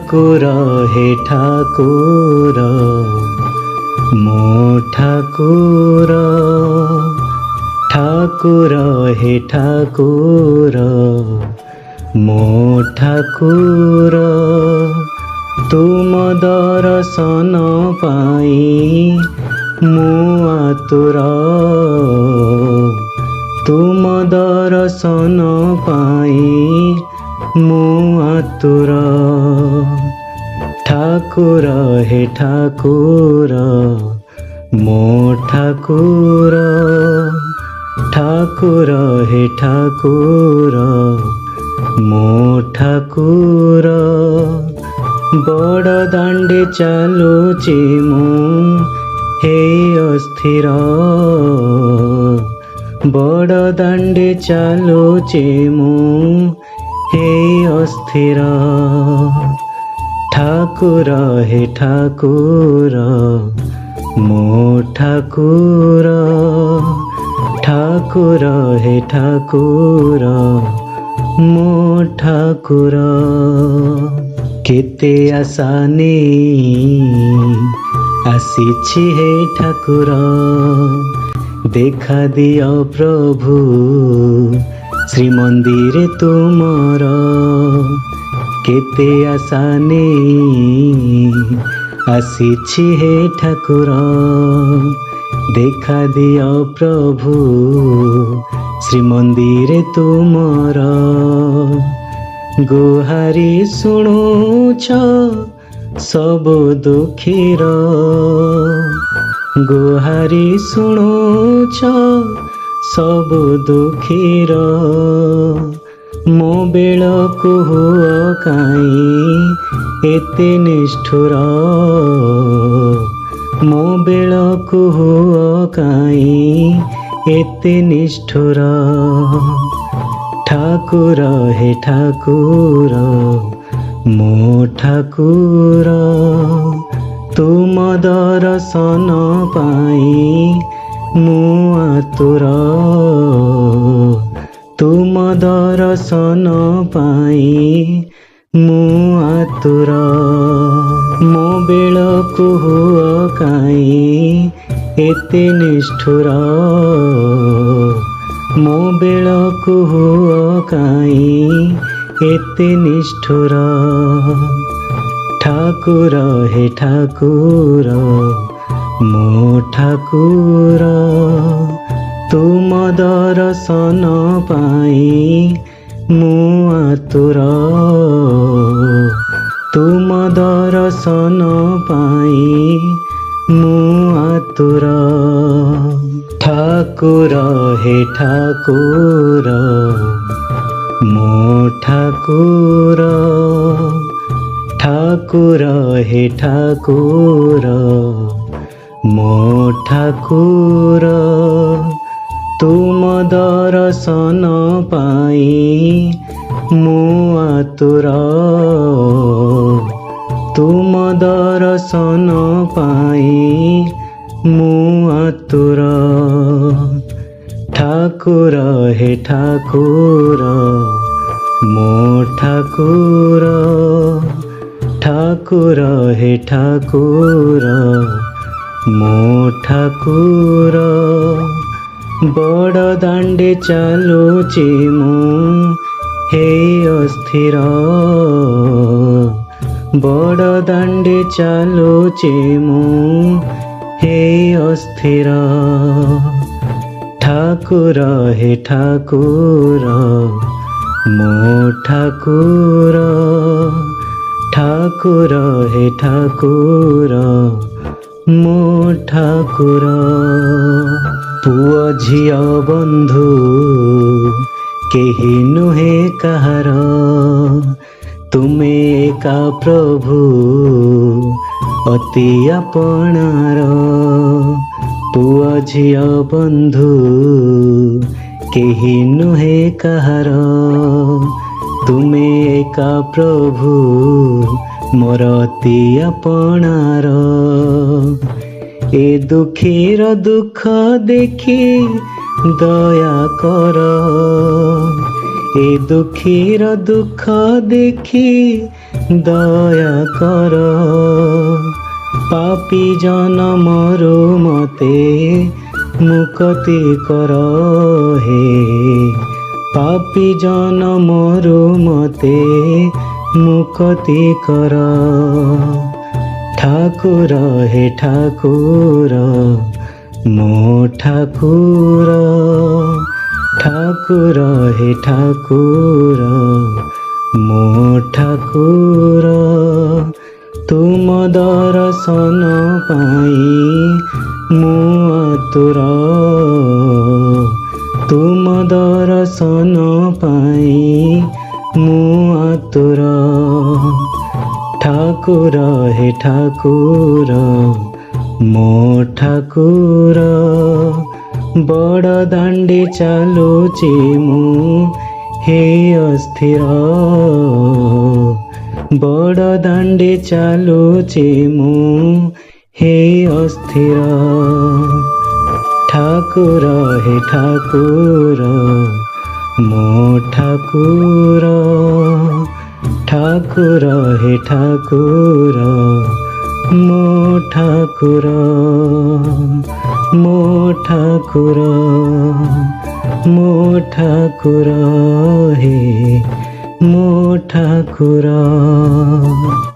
ठाकुर हे ठाकुर मो ठाकुर ठाकुर हे ठाकुर मो ठाकुर तुम दर्शन पाई मु आतुर तुम दर्शन पाई मु आतुर ठाकुर हे ठाकुर मो ठाकुर ठाकुर हे ठाकुर मो ठाकुर बड़ दांडे चालुची मु हे अस्थिर बड़ दांडे चालुची मु हे अस्थिर ठाकुर हे ठाकुर मो ठाकुर ठाकुर हे ठाकुर मो ठाकुर केते आशा नहीं आसीछि हे ठाकुर देखा दियो प्रभु श्रीमंदिर तुमर केते आशा नहीं आसीछि हे ठाकुर देखा दियो प्रभु श्रीमंदिर तुमर गुहारी शुणुछ सब दुखीर गुहारी शुणुछ सब दुखीर मो बेलकु हुओ काई एते निष्ठुर मो बेलकु हुओ काई एते निष्ठुर ठाकुर हे ठाकुर मो ठाकुर तुम दर्शन पाई मु आतुर तुम दर्शन पाई मु आतुर मो बेलकु हुओ काई एते निष्ठुर मो बेलकु हुओ काई एते निष्ठुर ठाकुर हे ठाकुर मो ठाकुर तुम दर्शन पाई मु आतुर तुम दर्शन पाई मु आतुर ठाकुर हे ठाकुर मो ठाकुर ठाकुर हे ठाकुर मो ठाकुर तुम दर्शन पाई मु आतुर तुम दर्शन पाई मु आतुर ठाकुर हे ठाकुर मो ठाकुर ठाकुर हे ठाकुर मो ठाकुर बड़ दांडे चालुची मु हे अस्थिर बड़ दांडे चालुची मु हे अस्थिर ठाकुर हे ठाकुर मो ठाकुर ठाकुर हे ठाकुर मो ठाकुर पुओ झियो बंधु केही नुहे कहार तुमे एका प्रभु अति आपणार पुओ झियो बंधु केही नुहे कहार तुमे एका प्रभु मोर अति आपणार ए दुखीर दुख देखी दया कर ଏ ଦୁଃଖୀର ଦୁଃଖ ଦେଖି ଦୟା କର, ପାପୀ ଜନମରୁ ମତେ ମୁକ୍ତି କର। ହେ ପାପୀ ଜନମରୁ ମତେ ମୁକ୍ତି କର। ଠାକୁର ହେ ଠାକୁର ମୋ ଠାକୁର, ଠାକୁର ହେ ଠାକୁର ମୋ ଠାକୁର। ତୁମ ଦର୍ଶନ ପାଇଁ ମୁଁ ଆତୁର, ତୁମ ଦର୍ଶନ ପାଇଁ ମୁଁ ଆତୁର। ଠାକୁର ହେ ଠାକୁର ମୋ ଠାକୁର, ବଡ଼ ଦାଣ୍ଡେ ଚାଲୁଛି ମୁଁ ହେ ଅସ୍ଥିର, ବଡ଼ ଦାଣ୍ଡେ ଚାଲୁଛି ମୁଁ ହେ ଅସ୍ଥିର। ଠାକୁର ହେ ଠାକୁର ମୋ ଠାକୁର, ଠାକୁର ହେ ଠାକୁର ମୋ ଠାକୁର, ମୋ ଠାକୁର, ମୋ ଠାକୁର ହେ ମୋ ଠାକୁର।